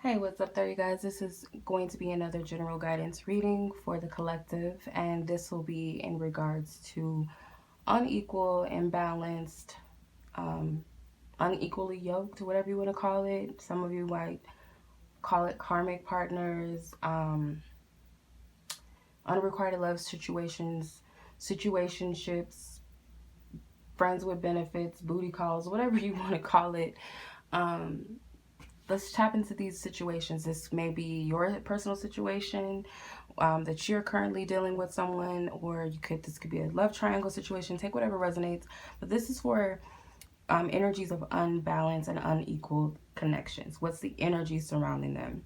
Hey, what's up there, you guys? This is going to be another general guidance reading for the collective, and this will be in regards to unequal, imbalanced, unequally yoked, whatever you want to call it. Some of you might call it karmic partners, unrequited love situations, situationships, friends with benefits, booty calls, whatever you want to call it. Let's tap into these situations. This may be your personal situation that you're currently dealing with someone, or this could be a love triangle situation. Take whatever resonates, but this is for energies of unbalanced and unequal connections. What's the energy surrounding them?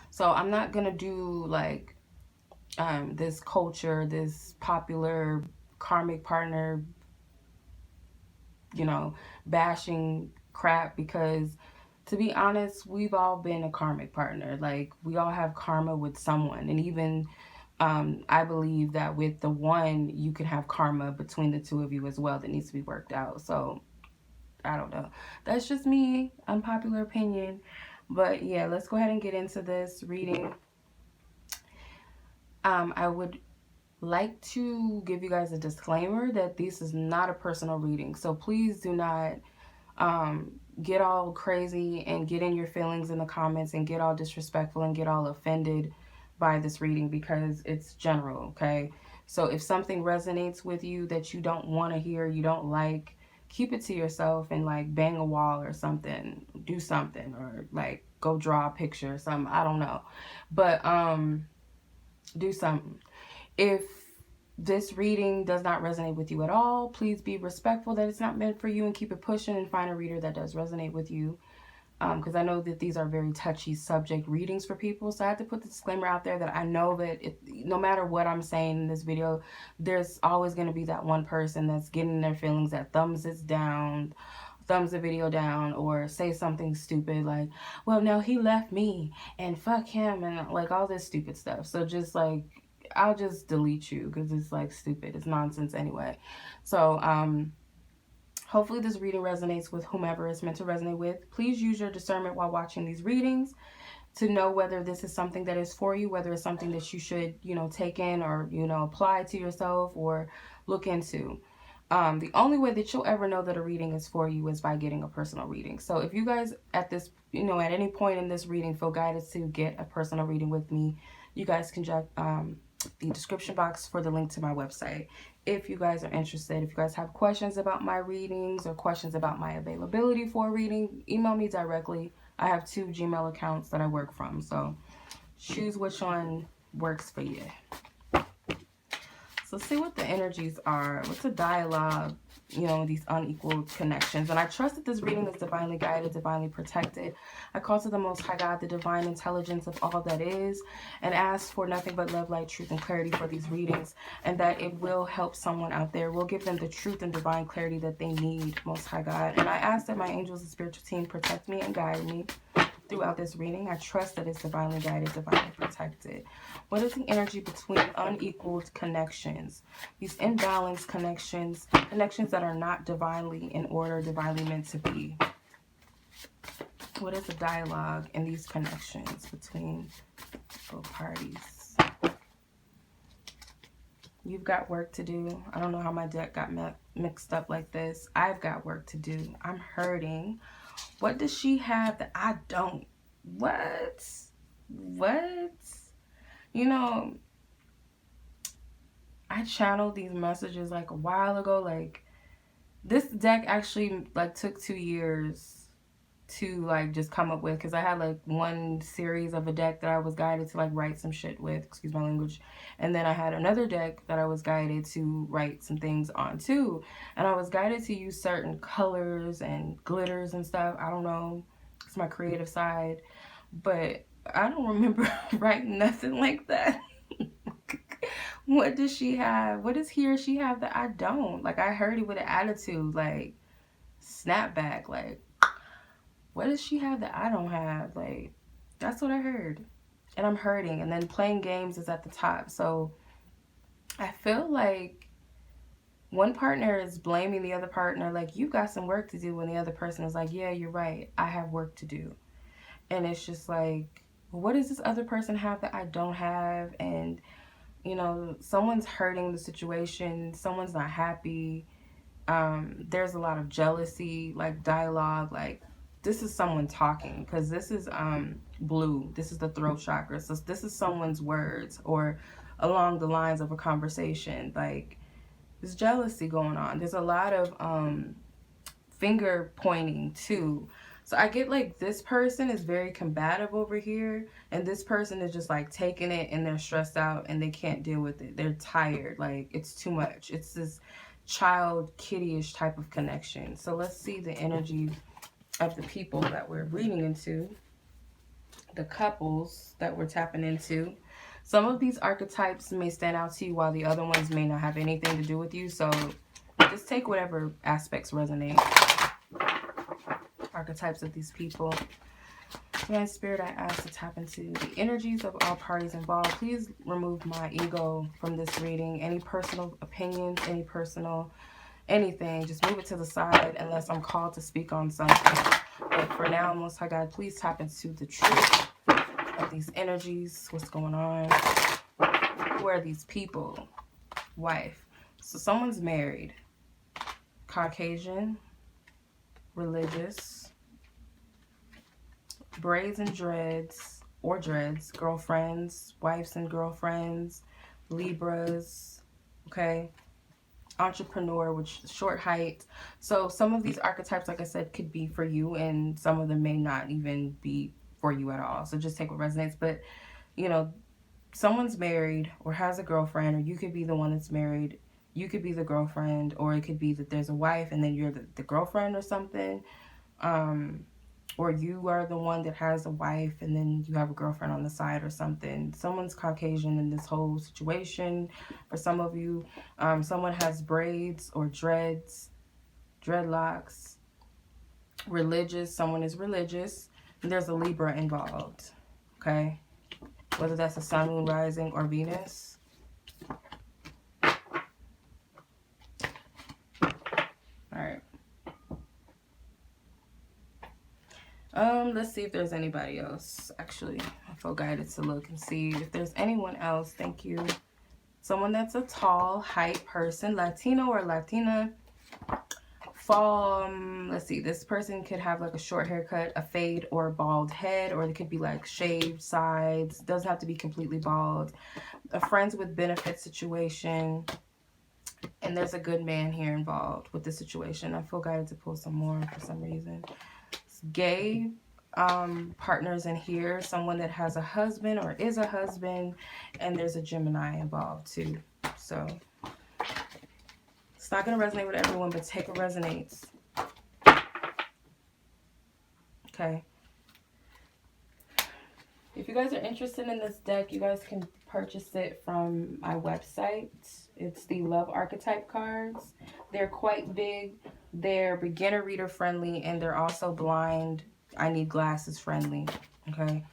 So I'm not gonna do like this culture, this popular karmic partner, bashing crap, because to be honest, we've all been a karmic partner. Like, we all have karma with someone. And even I believe that with the one, you can have karma between the two of you as well that needs to be worked out. So, I don't know. That's just me, unpopular opinion. But yeah, let's go ahead and get into this reading. I would like to give you guys a disclaimer that this is not a personal reading. So please do not get all crazy and get in your feelings in the comments and get all disrespectful and get all offended by this reading, because it's general, okay? So if something resonates with you that you don't want to hear, you don't like, keep it to yourself and like bang a wall or something, do something, or like go draw a picture or something, I don't know. But do something. If this reading does not resonate with you at all, please be respectful that it's not meant for you and keep it pushing and find a reader that does resonate with you. Because I know that these are very touchy subject readings for people. So I have to put the disclaimer out there that I know that no matter what I'm saying in this video, there's always going to be that one person that's getting their feelings, that thumbs the video down, or say something stupid like, well, no, he left me and fuck him, and like all this stupid stuff. So just like, I'll just delete you because it's like stupid. It's nonsense anyway. So hopefully this reading resonates with whomever it's meant to resonate with. Please use your discernment while watching these readings to know whether this is something that is for you, whether it's something that you should, take in or, apply to yourself or look into. The only way that you'll ever know that a reading is for you is by getting a personal reading. So if you guys at this, at any point in this reading feel guided to get a personal reading with me, you guys can check the description box for the link to my website. If you guys are interested, if you guys have questions about my readings or questions about my availability for a reading, email me directly. I have 2 Gmail accounts that I work from, so choose which one works for you. So see what the energies are. What's the dialogue, these unequal connections? And I trust that this reading is divinely guided, divinely protected. I call to the Most High God, the divine intelligence of all that is, and ask for nothing but love, light, truth, and clarity for these readings, and that it will help someone out there. Will give them the truth and divine clarity that they need, Most High God. And I ask that my angels and spiritual team protect me and guide me throughout this reading. I trust that it's divinely guided, divinely protected. What is the energy between unequaled connections? These imbalanced connections, connections that are not divinely in order, divinely meant to be. What is the dialogue in these connections between both parties? You've got work to do. I don't know how my deck got mixed up like this. I've got work to do. I'm hurting. What does she have that I don't? What? I channeled these messages like a while ago. Like, this deck actually like took 2 years to like just come up with, because I had like one series of a deck that I was guided to like write some shit with, excuse my language, and then I had another deck that I was guided to write some things on too, and I was guided to use certain colors and glitters and stuff. I don't know, it's my creative side, but I don't remember writing nothing like that. What does she have? What does he or she have that I don't? Like, I heard it with an attitude, like snap back, like, what does she have that I don't have? Like, that's what I heard. And I'm hurting. And then playing games is at the top. So I feel like one partner is blaming the other partner, like, you got some work to do, when the other person is like, yeah, you're right, I have work to do. And it's just like, what does this other person have that I don't have? And, you know, someone's hurting the situation. Someone's not happy. There's a lot of jealousy, like dialogue, like this is someone talking, because this is blue. This is the throat chakra. So this is someone's words or along the lines of a conversation. Like there's jealousy going on. There's a lot of finger pointing too. So I get like this person is very combative over here, and this person is just like taking it and they're stressed out and they can't deal with it. They're tired, like it's too much. It's this child kiddie-ish type of connection. So let's see the energy of the people that we're reading into, the couples that we're tapping into. Some of these archetypes may stand out to you while the other ones may not have anything to do with you. So just take whatever aspects resonate. Archetypes of these people. Man, Spirit, I ask to tap into the energies of all parties involved. Please remove my ego from this reading. Any personal opinions, any personal anything, just move it to the side unless I'm called to speak on something. But for now, Most High God, please tap into the truth of these energies. What's going on? Who are these people? Wife. So someone's married. Caucasian. Religious. Braids and dreads, or dreads. Girlfriends. Wives and girlfriends. Libras. Okay. Entrepreneur, which short height. So some of these archetypes, like I said, could be for you, and some of them may not even be for you at all. So just take what resonates. But you know, someone's married or has a girlfriend, or you could be the one that's married. You could be the girlfriend, or it could be that there's a wife and then you're the girlfriend or something. Or you are the one that has a wife and then you have a girlfriend on the side or something. Someone's Caucasian in this whole situation. For some of you, someone has braids or dreads, dreadlocks. Religious, someone is religious. And there's a Libra involved, okay? Whether that's a sun, moon, rising, or Venus. All right. Let's see if there's anybody else. Actually, I feel guided to look and see if there's anyone else. Thank you. Someone that's a tall, height person, Latino or Latina. Let's see, this person could have like a short haircut, a fade, or a bald head, or they could be like shaved sides. Doesn't have to be completely bald. A friends with benefit situation. And there's a good man here involved with the situation. I feel guided to pull some more for some reason. It's gay partners in here. Someone that has a husband or is a husband. And there's a Gemini involved too. So it's not going to resonate with everyone, but take what resonates. Okay. If you guys are interested in this deck, you guys can purchase it from my website. It's the Love Archetype cards. They're quite big. They're beginner reader friendly, and they're also blind, I need glasses friendly. Okay.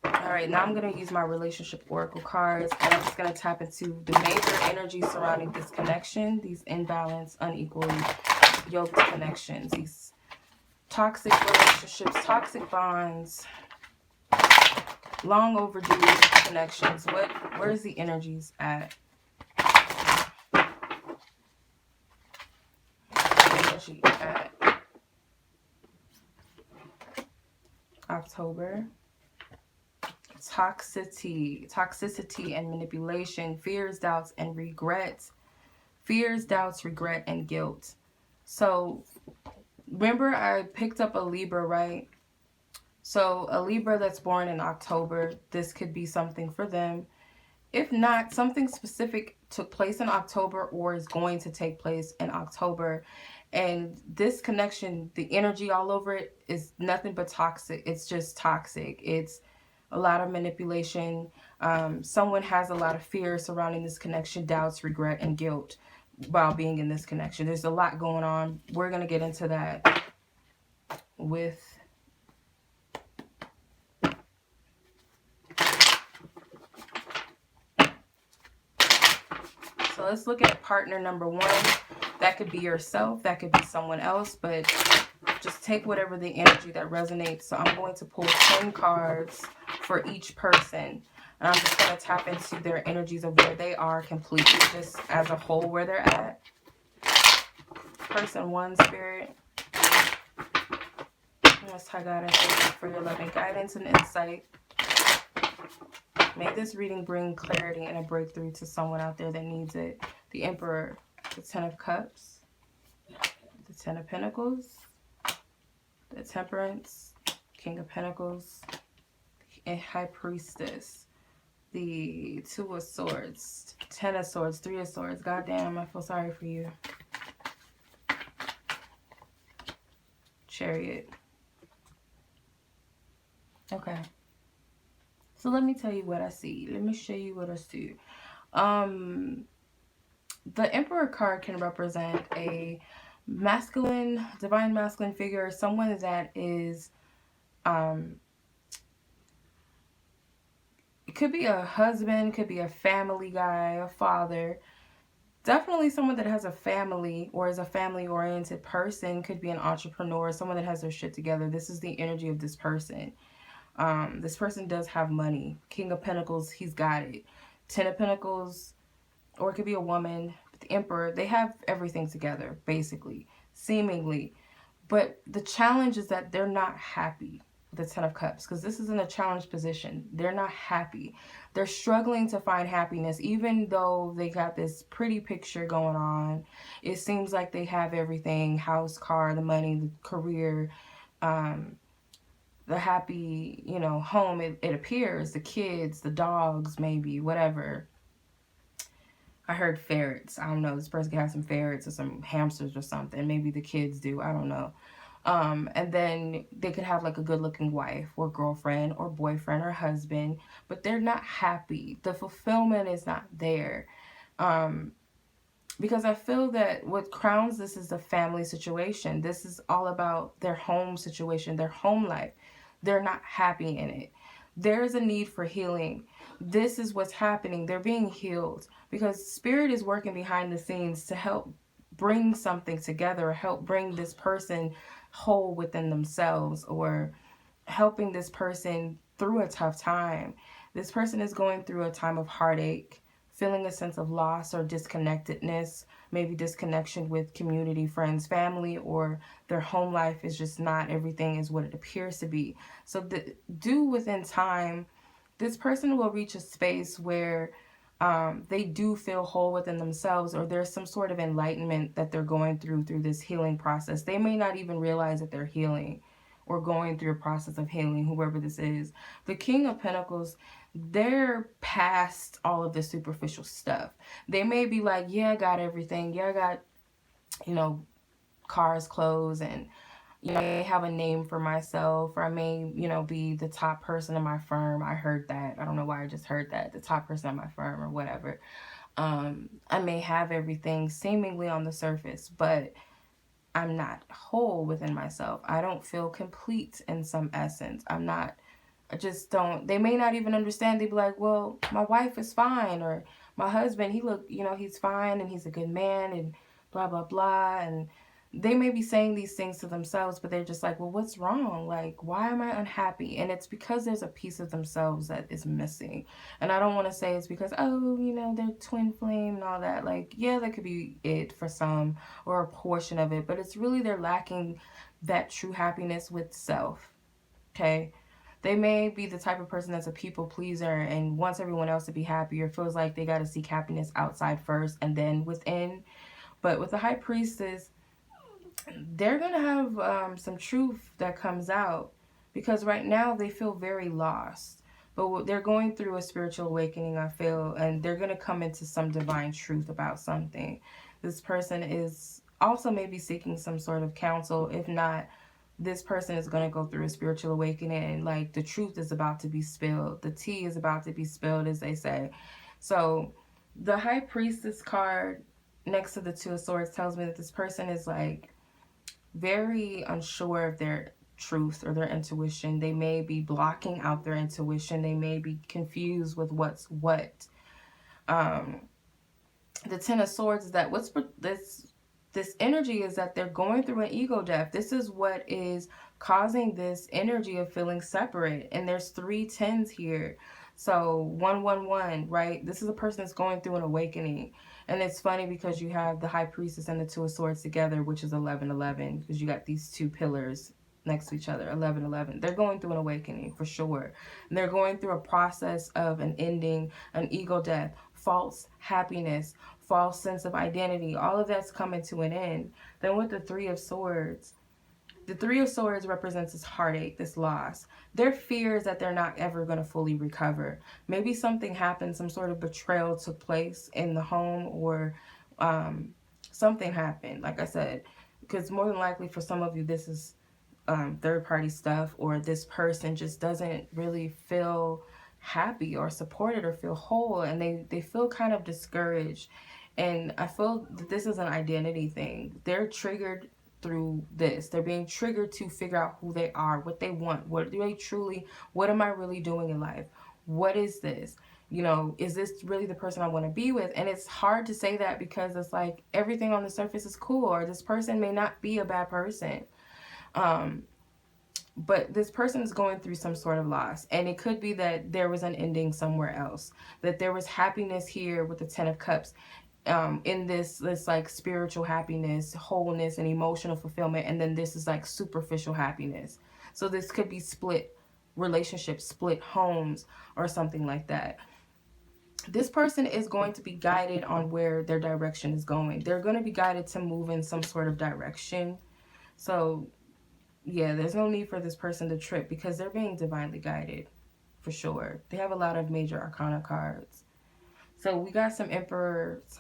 All right, now I'm going to use my relationship oracle cards, and I'm just going to tap into the major energies surrounding this connection, these imbalanced, unequally yoked connections, these toxic relationships, toxic bonds, long overdue connections. Where's the energies at? Energy at October. Toxicity and manipulation, fears, doubts, and regrets. Fears, doubts, regret, and guilt. So remember I picked up a Libra, right? So a Libra that's born in October, this could be something for them. If not, something specific took place in October or is going to take place in October. And this connection, the energy all over it is nothing but toxic. It's just toxic. It's a lot of manipulation. Someone has a lot of fear surrounding this connection, doubts, regret, and guilt while being in this connection. There's a lot going on. We're going to get into that with so let's look at partner number one. That could be yourself. That could be someone else. But just take whatever the energy that resonates. So I'm going to pull 10 cards for each person. And I'm just going to tap into their energies of where they are completely, just as a whole, where they're at. Person 1, Spirit. Most High God, I thank you for your loving guidance and insight. May this reading bring clarity and a breakthrough to someone out there that needs it. The Emperor, the 10 of Cups, the 10 of Pentacles, the Temperance, King of Pentacles, and High Priestess, the 2 of Swords, 10 of Swords, 3 of Swords. God damn, I feel sorry for you. Chariot. Okay. So let me tell you what I see. Let me show you what I see. The Emperor card can represent a masculine, divine masculine figure, someone that is, it could be a husband, could be a family guy, a father. Definitely someone that has a family or is a family-oriented person. Could be an entrepreneur, someone that has their shit together. This is the energy of this person. This person does have money. King of Pentacles, he's got it. 10 of Pentacles, or it could be a woman. The Emperor, they have everything together, basically, seemingly. But the challenge is that they're not happy. The 10 of Cups, because this is in a challenge position. They're not happy. They're struggling to find happiness, even though they got this pretty picture going on. It seems like they have everything: house, car, the money, the career, the happy, you know, home. It appears, the kids, the dogs, maybe, whatever. I heard ferrets. I don't know. This person could have some ferrets or some hamsters or something. Maybe the kids do. I don't know. And then they could have like a good looking wife or girlfriend or boyfriend or husband, but they're not happy. The fulfillment is not there. Because I feel that what crowns this is the family situation. This is all about their home situation, their home life. They're not happy in it. There is a need for healing. This is what's happening. They're being healed because Spirit is working behind the scenes to help bring something together, help bring this person whole within themselves, or helping this person through a tough time. This person is going through a time of heartache, feeling a sense of loss or disconnectedness, maybe disconnection with community, friends, family, or their home life is just not everything is what it appears to be. So due within time, this person will reach a space where they do feel whole within themselves, or there's some sort of enlightenment that they're going through this healing process. They may not even realize that they're healing or going through a process of healing, whoever this is. The King of Pentacles, they're past all of the superficial stuff. They may be like, yeah, I got everything. Yeah, I got, you know, cars, clothes, and, you know, I may have a name for myself, or I may, you know, be the top person in my firm. I heard that. I don't know why I just heard that. The top person in my firm or whatever. I may have everything seemingly on the surface, but I'm not whole within myself. I don't feel complete in some essence. I just don't, they may not even understand. They'd be like, well, my wife is fine, or my husband, he look, you know, he's fine and he's a good man and blah, blah, blah. And they may be saying these things to themselves, but they're just like, well, what's wrong? Like, why am I unhappy? And it's because there's a piece of themselves that is missing. And I don't want to say it's because, oh, you know, they're twin flame and all that. Like, yeah, that could be it for some, or a portion of it, but it's really they're lacking that true happiness with self. Okay. They may be the type of person that's a people pleaser and wants everyone else to be happy, or feels like they got to seek happiness outside first and then within. But with the High Priestess, they're going to have some truth that comes out, because right now they feel very lost. But they're going through a spiritual awakening, I feel, and they're going to come into some divine truth about something. This person is also maybe seeking some sort of counsel. If not, this person is going to go through a spiritual awakening, and like the truth is about to be spilled. The tea is about to be spilled, as they say. So the High Priestess card next to the Two of Swords tells me that this person is like very unsure of their truth or their intuition. They may be blocking out their intuition. They may be confused with what's what. The Ten of Swords is that what's this this energy is that they're going through an ego death. This is what is causing this energy of feeling separate. And there's 3 10s here. So 111, right? This is a person that's going through an awakening. And it's funny because you have the High Priestess and the Two of Swords together, which is 1111, because you got these 2 pillars next to each other, 1111. They're going through an awakening for sure. And they're going through a process of an ending, an ego death, false happiness, false sense of identity. All of that's coming to an end. Then with the 3 of Swords, the 3 of Swords represents this heartache, this loss. Their fear is that they're not ever going to fully recover. Maybe something happened, some sort of betrayal took place in the home, or something happened, like I said. Because more than likely for some of you, this is third-party stuff, or this person just doesn't really feel happy or supported or feel whole, and they feel kind of discouraged. And I feel that this is an identity thing. They're triggered through this. They're being triggered to figure out who they are, what they want, what do they truly, what am I really doing in life? What is this? You know, is this really the person I want to be with? And it's hard to say that because it's like everything on the surface is cool, or this person may not be a bad person. But this person is going through some sort of loss, and it could be that there was an ending somewhere else, that there was happiness here with the 10 of Cups, in this like spiritual happiness, wholeness, and emotional fulfillment, and then this is like superficial happiness. So this could be split relationships, split homes, or something like that. This person is going to be guided on where their direction is going. They're going to be guided to move in some sort of direction. So yeah, there's no need for this person to trip because they're being divinely guided for sure. They have a lot of major arcana cards. So we got some Emperors,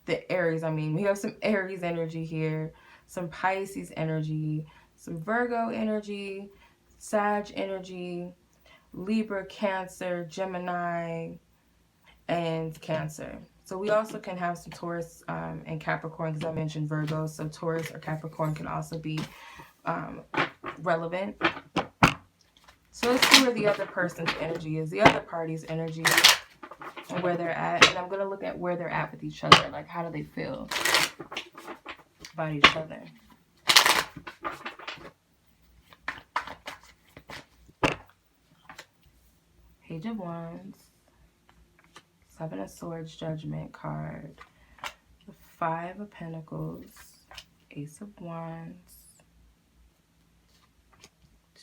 the Aries, we have some Aries energy here, some Pisces energy, some Virgo energy, Sag energy, Libra, Cancer, Gemini, and Cancer. So we also can have some Taurus and Capricorn, because I mentioned Virgo. So Taurus or Capricorn can also be relevant. So let's see where the other person's energy is, the other party's energy, and where they're at. And I'm going to look at where they're at with each other. Like, how do they feel about each other? Page of Wands. 7 of Swords, Judgment card. The 5 of Pentacles. Ace of Wands.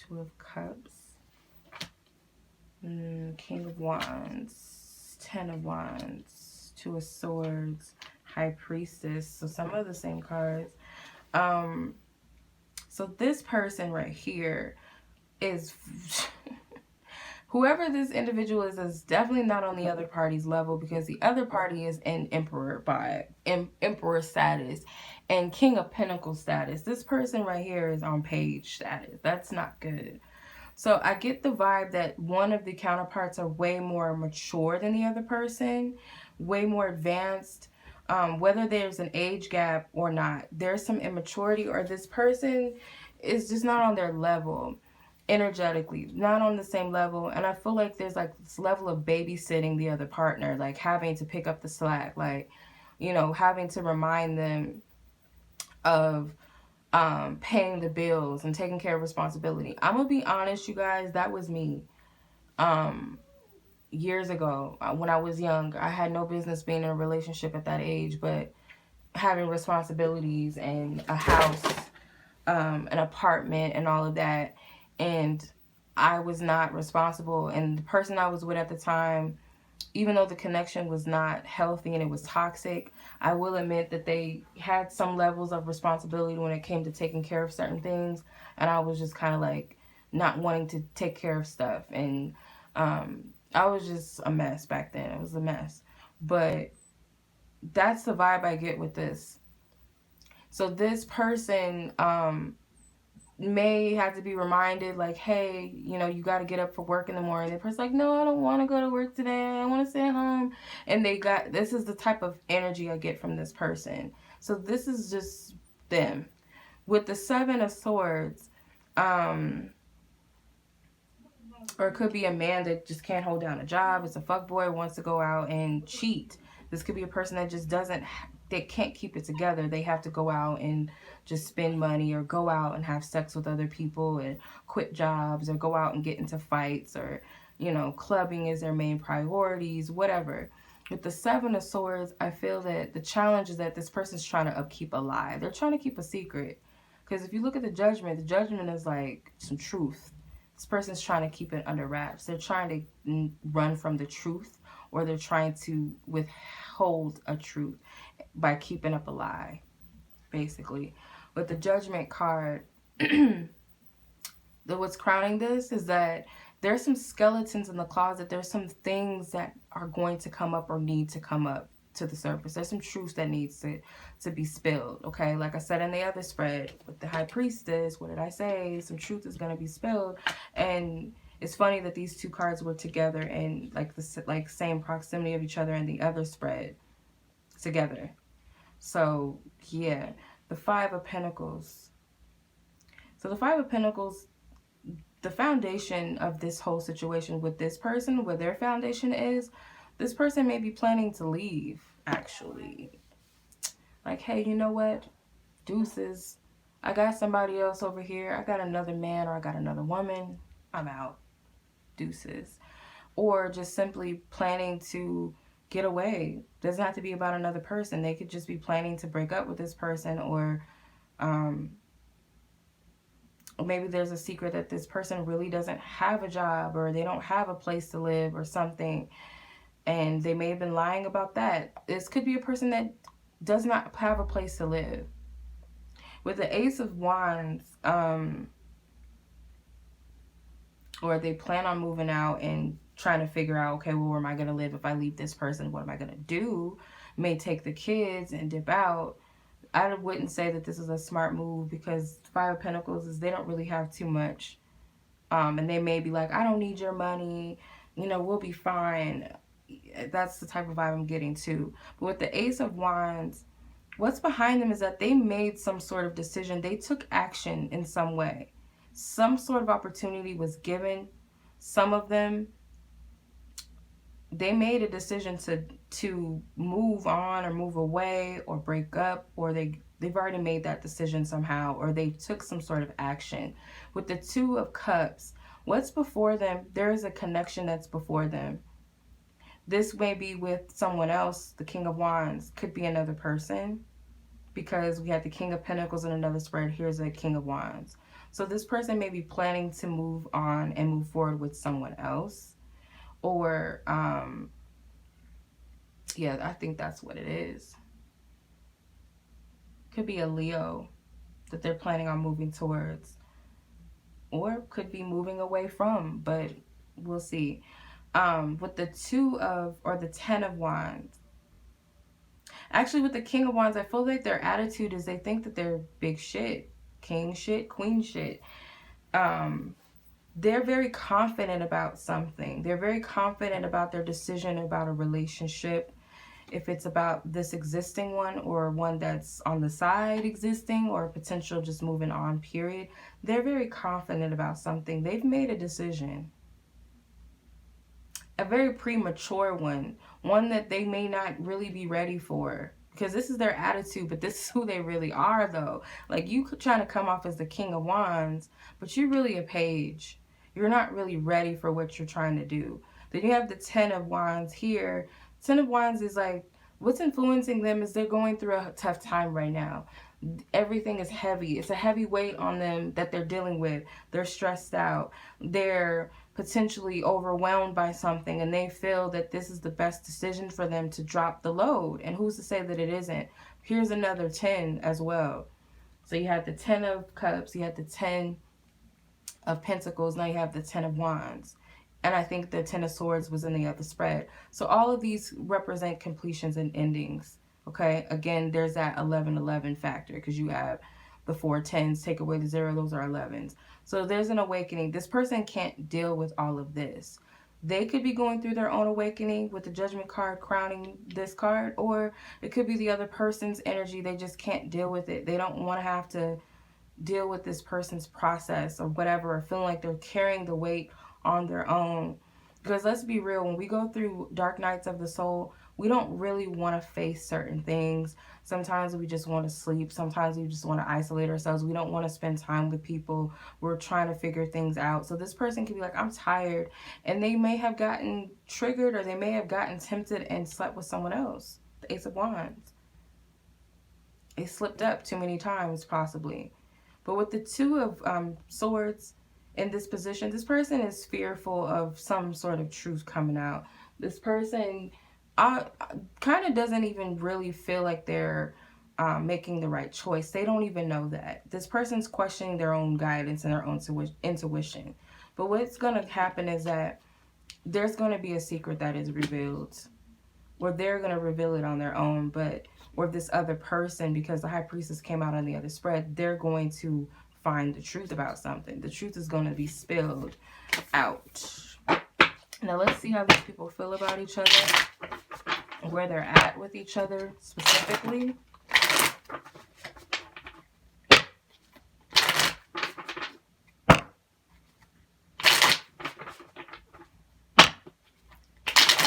2 of Cups. King of Wands. 10 of Wands. 2 of Swords. High Priestess. So some of the same cards. So this person right here is... Whoever this individual is definitely not on the other party's level, because the other party is in Emperor status and King of Pentacles status. This person right here is on Page status. That's not good. So I get the vibe that one of the counterparts are way more mature than the other person, way more advanced. Whether there's an age gap or not, there's some immaturity, or this person is just not on their level. Energetically, not on the same level. And I feel like there's like this level of babysitting the other partner, like having to pick up the slack, like, you know, having to remind them of paying the bills and taking care of responsibility. I'm gonna be honest, you guys, that was me years ago when I was young. I had no business being in a relationship at that age, but having responsibilities and a house, an apartment, and all of that. And I was not responsible. And the person I was with at the time, even though the connection was not healthy and it was toxic, I will admit that they had some levels of responsibility when it came to taking care of certain things. And I was just kind of like not wanting to take care of stuff. And I was just a mess back then. It was a mess. But that's the vibe I get with this. So this person... may have to be reminded, like, hey, you know, you got to get up for work in the morning. The person's like, no, I don't want to go to work today. I want to stay at home. And this is the type of energy I get from this person. So this is just them. With the 7 of Swords, or it could be a man that just can't hold down a job. It's a fuckboy, wants to go out and cheat. This could be a person that just doesn't they can't keep it together. They have to go out and just spend money, or go out and have sex with other people and quit jobs, or go out and get into fights, or, you know, clubbing is their main priorities, whatever. With the Seven of Swords, I feel that the challenge is that this person's trying to upkeep a lie. They're trying to keep a secret. Because if you look at the Judgment is like some truth. This person's trying to keep it under wraps. They're trying to run from the truth, or they're trying to withhold a truth by keeping up a lie, basically. With the Judgment card, what's crowning this is that there's some skeletons in the closet. There's some things that are going to come up or need to come up to the surface. There's some truths that needs to be spilled, okay? Like I said in the other spread with the High Priestess, what did I say? Some truth is going to be spilled. And it's funny that these two cards were together and like the same proximity of each other in the other spread together. So yeah, the Five of Pentacles. So the Five of Pentacles, the foundation of this whole situation with this person, where their foundation is, this person may be planning to leave, actually. Like, hey, you know what? Deuces. I got somebody else over here. I got another man, or I got another woman. I'm out. Deuces. Or just simply planning to get away. Doesn't have to be about another person. They could just be planning to break up with this person, or maybe there's a secret that this person really doesn't have a job, or they don't have a place to live, or something. And they may have been lying about that. This could be a person that does not have a place to live. With the Ace of Wands, or they plan on moving out and trying to figure out, okay, well, where am I going to live if I leave this person? What am I going to do? May take the kids and dip out. I wouldn't say that this is a smart move, because Five of Pentacles is they don't really have too much. And they may be like, I don't need your money. You know, we'll be fine. That's the type of vibe I'm getting too. But with the Ace of Wands, what's behind them is that they made some sort of decision. They took action in some way. Some sort of opportunity was given. Some of them, they made a decision to move on, or move away, or break up, or they've already made that decision somehow, or they took some sort of action. With the Two of Cups, what's before them, there is a connection that's before them. This may be with someone else. The King of Wands could be another person, because we had the King of Pentacles in another spread. Here's a King of Wands. So this person may be planning to move on and move forward with someone else. Or, yeah, I think that's what it is. Could be a Leo that they're planning on moving towards. Or could be moving away from, but we'll see. With the the 10 of Wands. Actually, with the King of Wands, I feel like their attitude is they think that they're big shit. King shit, queen shit. They're very confident about something. They're very confident about their decision about a relationship. If it's about this existing one, or one that's on the side existing, or potential just moving on, period. They're very confident about something. They've made a decision. A very premature one. One that they may not really be ready for. Because this is their attitude, but this is who they really are, though. Like, you trying to come off as the King of Wands, but you're really a page. You're not really ready for what you're trying to do. Then you have the 10 of Wands here. 10 of Wands is like, what's influencing them is they're going through a tough time right now. Everything is heavy. It's a heavy weight on them that they're dealing with. They're stressed out. They're potentially overwhelmed by something, and they feel that this is the best decision for them to drop the load. And who's to say that it isn't? Here's another 10 as well. So you had the 10 of Cups, you had the 10 of Pentacles, now you have the 10 of Wands. And I think the 10 of Swords was in the other spread. So all of these represent completions and endings. Okay, again, there's that 11-11 factor, because you have the 4 10s, take away the 0, those are 11s. So there's an awakening. This person can't deal with all of this. They could be going through their own awakening with the Judgment card crowning this card, or it could be the other person's energy. They just can't deal with it. They don't want to have to deal with this person's process or whatever, or feeling like they're carrying the weight on their own. Because let's be real, when we go through dark nights of the soul, we don't really want to face certain things. Sometimes we just want to sleep. Sometimes we just want to isolate ourselves. We don't want to spend time with people. We're trying to figure things out. So this person can be like, I'm tired. And they may have gotten triggered, or they may have gotten tempted and slept with someone else. The Ace of Wands. They slipped up too many times, possibly. But with the Two of Swords in this position, this person is fearful of some sort of truth coming out. This person kind of doesn't even really feel like they're making the right choice. They don't even know that. This person's questioning their own guidance and their own intuition. But what's going to happen is that there's going to be a secret that is revealed, or they're going to reveal it on their own, or this other person, because the High Priestess came out on the other spread, they're going to find the truth about something. The truth is going to be spilled out. Now let's see how these people feel about each other, where they're at with each other specifically.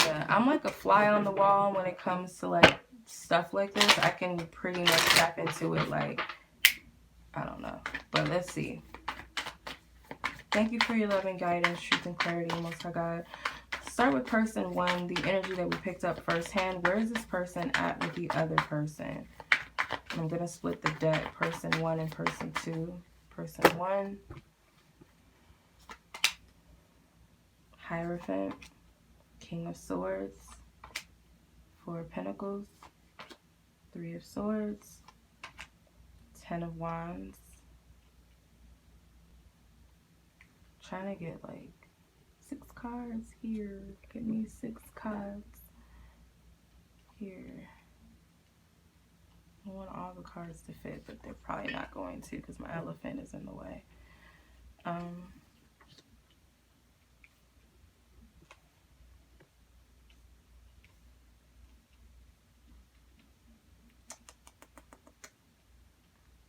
Yeah, I'm like a fly on the wall when it comes to like stuff like this. I can pretty much tap into it like, I don't know. But let's see. Thank you for your love and guidance, truth and clarity, Most High God. Start with person one, the energy that we picked up firsthand. Where is this person at with the other person? I'm going to split the deck, person one and person two. Person one, Hierophant, King of Swords, Four of Pentacles, Three of Swords, Ten of Wands. Trying to get like 6 cards here. Give me 6 cards here. I want all the cards to fit, but they're probably not going to because my elephant is in the way.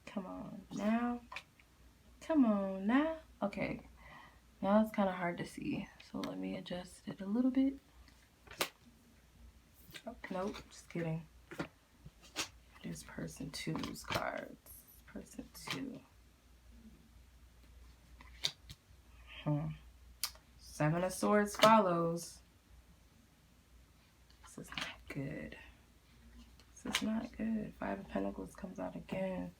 Come on now. Come on now. Okay. Now it's kind of hard to see. So let me adjust it a little bit. Oh, nope. Just kidding. There's person two's cards. Person two. Seven of Swords follows. This is not good. This is not good. Five of Pentacles comes out again.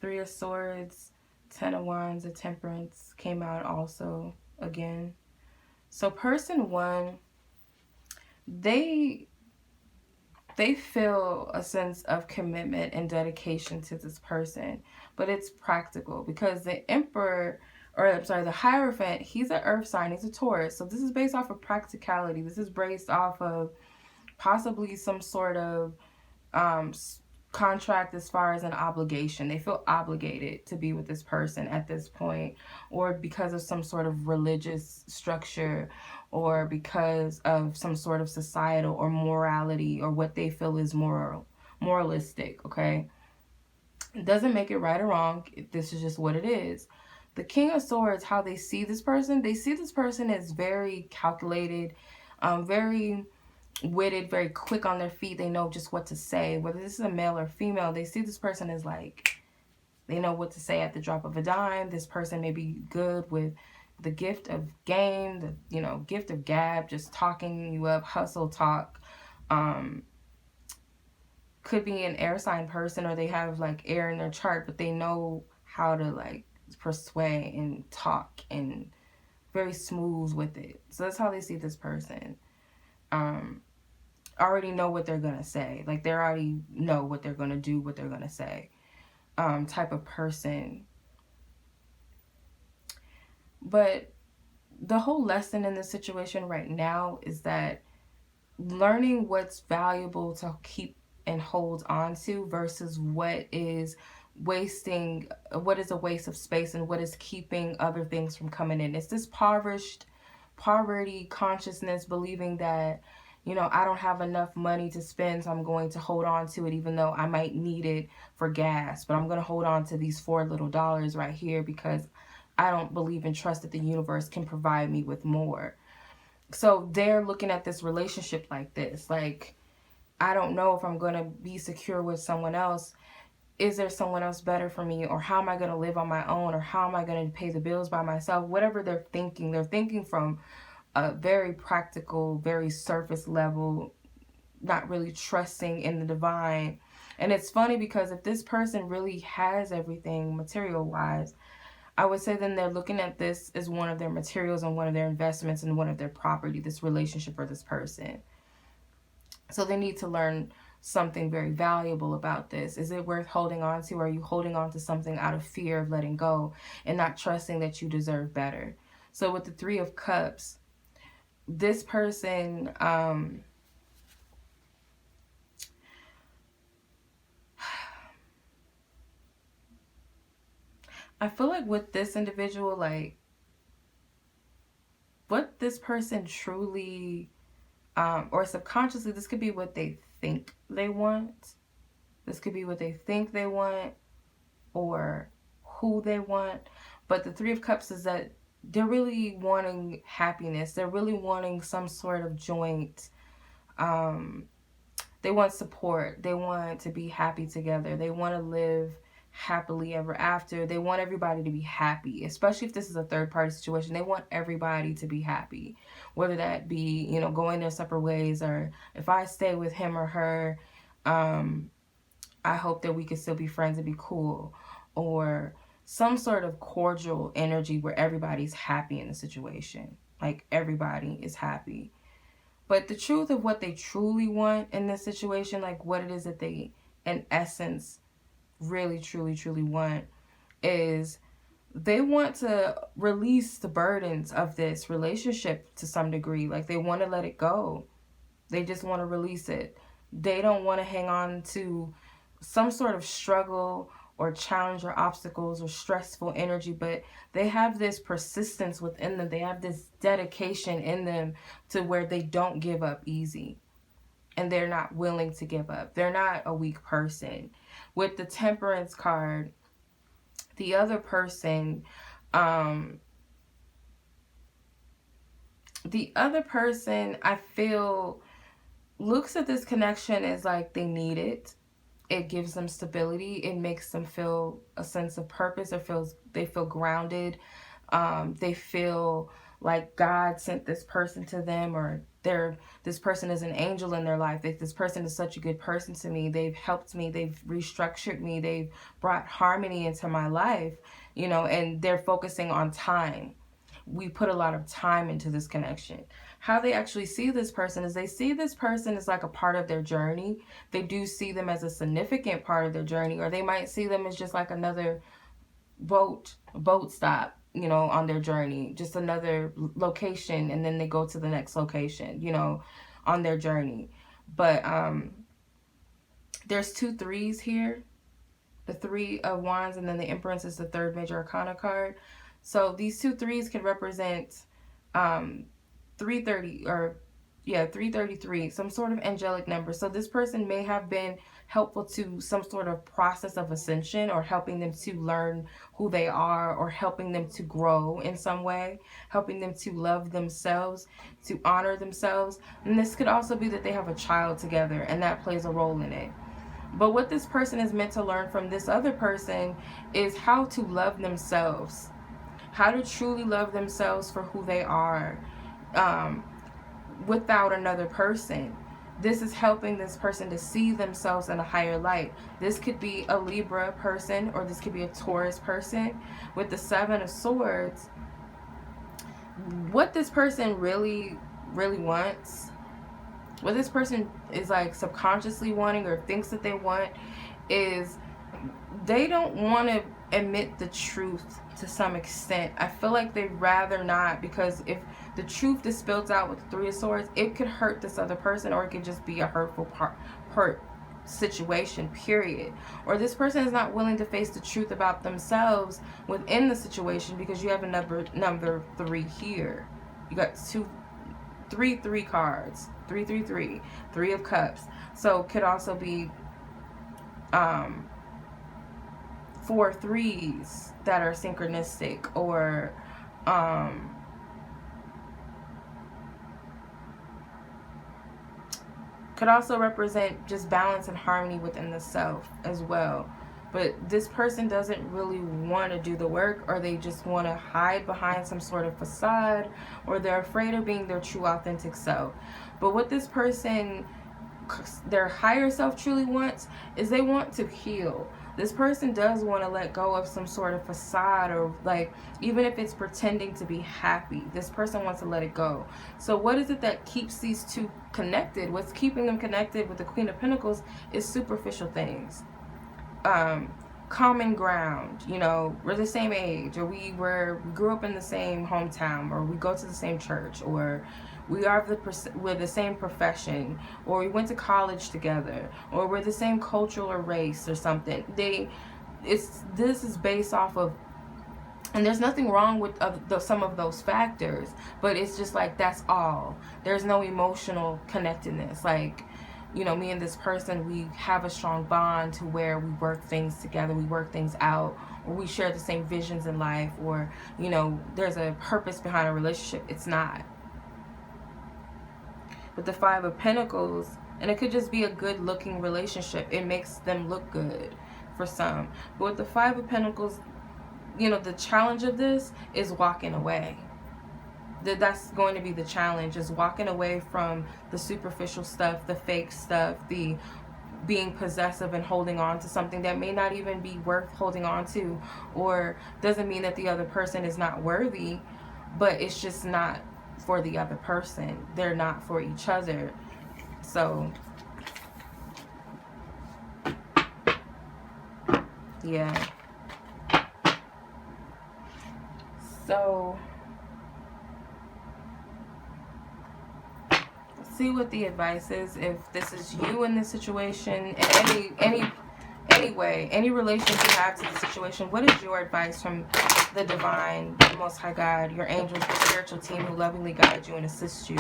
Three of Swords, Ten of Wands, a Temperance came out also again. So person one, they feel a sense of commitment and dedication to this person, but it's practical because the Emperor, or I'm sorry, the Hierophant, he's an earth sign, he's a Taurus. So this is based off of practicality. This is based off of possibly some sort of contract as far as an obligation. They feel obligated to be with this person at this point, or because of some sort of religious structure, or because of some sort of societal or morality, or what they feel is moralistic. Okay, it doesn't make it right or wrong. This is just what it is. The King of Swords, how they see this person, they see this person as very calculated, very witted, very quick on their feet. They know just what to say. Whether this is a male or female, they see this person as like, they know what to say at the drop of a dime. This person may be good with the gift of game, the, you know, gift of gab, just talking you up, hustle talk. Could be an air sign person, or they have like air in their chart, but they know how to like persuade and talk and very smooth with it. So that's how they see this person. Already know what they're gonna say. Like they already know what they're gonna do, what they're gonna say. Type of person. But the whole lesson in this situation right now is that learning what's valuable to keep and hold on to versus what is wasting, what is a waste of space, and what is keeping other things from coming in. It's this poverty consciousness, believing that, you know, I don't have enough money to spend, so I'm going to hold on to it even though I might need it for gas. But I'm going to hold on to these $4 little right here because I don't believe and trust that the universe can provide me with more. So they're looking at this relationship like this. Like, I don't know if I'm going to be secure with someone else. Is there someone else better for me? Or how am I going to live on my own? Or how am I going to pay the bills by myself? Whatever they're thinking from a very practical, very surface level, not really trusting in the divine. And it's funny because if this person really has everything material wise, I would say then they're looking at this as one of their materials and one of their investments and one of their property, this relationship or this person. So they need to learn something very valuable about this. Is it worth holding on to? Or are you holding on to something out of fear of letting go and not trusting that you deserve better? So with the Three of Cups, this person, I feel like with this individual, like, what this person truly, or subconsciously, this could be what they think they want. This could be what they think they want or who they want. But the Three of Cups is that they're really wanting happiness. They're really wanting some sort of joint, they want support. They want to be happy together. They want to live happily ever after. They want everybody to be happy, especially if this is a third party situation. They want everybody to be happy, whether that be, you know, going their separate ways, or if I stay with him or her, I hope that we can still be friends and be cool, or some sort of cordial energy where everybody's happy in the situation. Like, everybody is happy. But the truth of what they truly want in this situation, like what it is that they, in essence, really, truly, truly want, is they want to release the burdens of this relationship to some degree. Like, they want to let it go. They just want to release it. They don't want to hang on to some sort of struggle or challenge or obstacles or stressful energy, but they have this persistence within them. They have this dedication in them to where they don't give up easy, and they're not willing to give up. They're not a weak person. With the Temperance card, the other person, I feel, looks at this connection as like they need it. It gives them stability. It makes them feel a sense of purpose, or they feel grounded. They feel like God sent this person to them, or this person is an angel in their life. This person is such a good person to me. They've helped me. They've restructured me. They've brought harmony into my life, you know, and they're focusing on time. We put a lot of time into this connection. How they actually see this person is they see this person as like a part of their journey. They do see them as a significant part of their journey, or they might see them as just like another boat stop, you know, on their journey, just another location, and then they go to the next location, you know, on their journey. But there's 2 threes here, the Three of Wands, and then the Empress is the third major arcana card. So these 2 threes could represent 333, some sort of angelic number. So this person may have been helpful to some sort of process of ascension, or helping them to learn who they are, or helping them to grow in some way, helping them to love themselves, to honor themselves. And this could also be that they have a child together, and that plays a role in it. But what this person is meant to learn from this other person is how to love themselves, how to truly love themselves for who they are, without another person. This is helping this person to see themselves in a higher light. This could be a Libra person, or this could be a Taurus person. With the Seven of Swords, what this person really, really wants, what this person is like subconsciously wanting or thinks that they want, is they don't want to admit the truth to some extent. I feel like they'd rather not, because if the truth is spilled out with the Three of Swords, it could hurt this other person, or it could just be a hurt situation, period. Or this person is not willing to face the truth about themselves within the situation, because you have a number 3 here. You got 3 cards, 333, Three of Cups. So it could also be 4 threes that are synchronistic, or Could also represent just balance and harmony within the self as well. But this person doesn't really want to do the work, or they just want to hide behind some sort of facade, or they're afraid of being their true authentic self. But what this person, their higher self, truly wants is they want to heal. This person does want to let go of some sort of facade, or like, even if it's pretending to be happy, this person wants to let it go. So what is it that keeps these two connected? What's keeping them connected with the Queen of Pentacles is superficial things. Common ground, you know, we're the same age, or we grew up in the same hometown, or we go to the same church, or we're the same profession, or we went to college together, or we're the same cultural or race or something. This is based off of, and there's nothing wrong with some of those factors, but it's just like, that's all. There's no emotional connectedness. Like, you know, me and this person, we have a strong bond to where we work things together, we work things out, or we share the same visions in life, or, you know, there's a purpose behind a relationship. It's not. With the Five of Pentacles, and it could just be a good looking relationship. It makes them look good for some. But with the Five of Pentacles, you know, the challenge of this is walking away. That's going to be the challenge, is walking away from the superficial stuff, the fake stuff, the being possessive and holding on to something that may not even be worth holding on to, or doesn't mean that the other person is not worthy, but it's just not for the other person. They're not for each other. So yeah. So see what the advice is. If this is you in this situation, in any way, any relation you have to the situation, what is your advice from the divine, the Most High God, your angels, the spiritual team who lovingly guide you and assist you?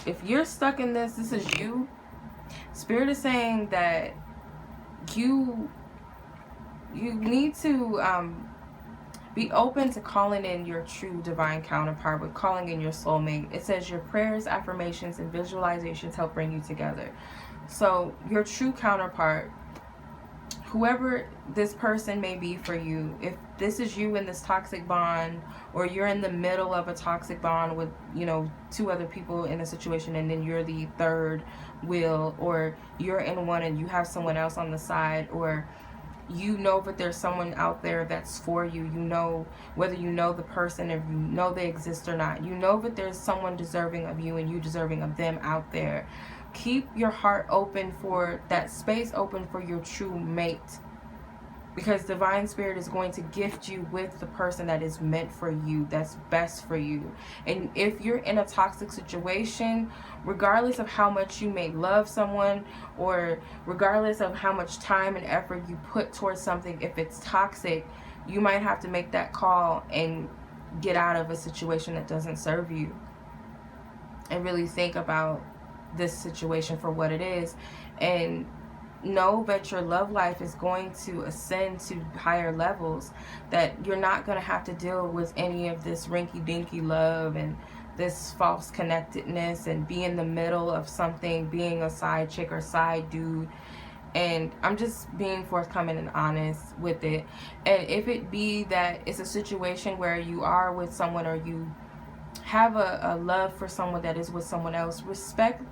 If you're stuck in this is you. Spirit is saying that you need to be open to calling in your true divine counterpart, with calling in your soulmate. It says your prayers, affirmations, and visualizations help bring you together. So your true counterpart, whoever this person may be for you, if this is you in this toxic bond, or you're in the middle of a toxic bond with, you know, two other people in a situation, and then you're the third wheel, or you're in one and you have someone else on the side, or you know that there's someone out there that's for you. You know, whether you know the person, if you know they exist or not, you know that there's someone deserving of you and you deserving of them out there. Keep your heart open for that space, open for your true mate, because Divine Spirit is going to gift you with the person that is meant for you, that's best for you. And if you're in a toxic situation, regardless of how much you may love someone, or regardless of how much time and effort you put towards something, if it's toxic, you might have to make that call and get out of a situation that doesn't serve you, and really think about this situation for what it is, and know that your love life is going to ascend to higher levels, that you're not going to have to deal with any of this rinky-dinky love and this false connectedness and be in the middle of something, being a side chick or side dude. And I'm just being forthcoming and honest with it. And if it be that it's a situation where you are with someone, or you have a love for someone that is with someone else, respect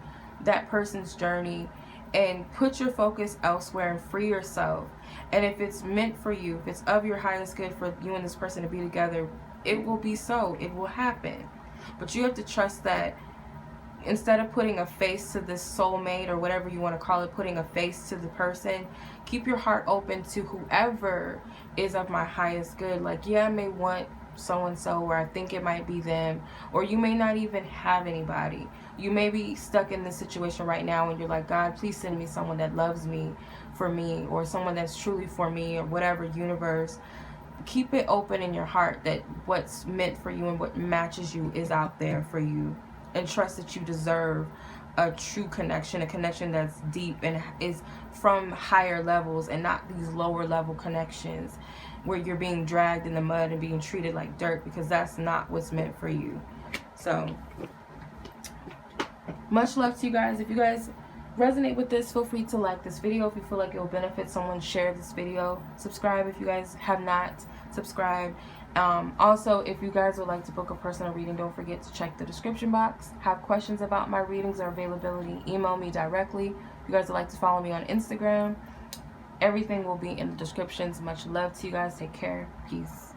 that person's journey and put your focus elsewhere and free yourself. And if it's meant for you, if it's of your highest good for you and this person to be together, it will be so. It will happen. But you have to trust that instead of putting a face to this soulmate, or whatever you want to call it, putting a face to the person, keep your heart open to whoever is of my highest good. Like, yeah, I may want so-and-so, or I think it might be them, or you may not even have anybody. You may be stuck in this situation right now and you're like, God, please send me someone that loves me, for me, or someone that's truly for me, or whatever, universe. Keep it open in your heart that what's meant for you and what matches you is out there for you, and trust that you deserve a true connection, a connection that's deep and is from higher levels and not these lower level connections where you're being dragged in the mud and being treated like dirt, because that's not what's meant for you. So much love to you guys. If you guys resonate with this, feel free to like this video. If you feel like it will benefit someone, share this video. Subscribe if you guys have not subscribed. Also, if you guys would like to book a personal reading, don't forget to check the description box. Have questions about my readings or availability, email me directly. If you guys would like to follow me on Instagram, everything will be in the descriptions. Much love to you guys. Take care. Peace.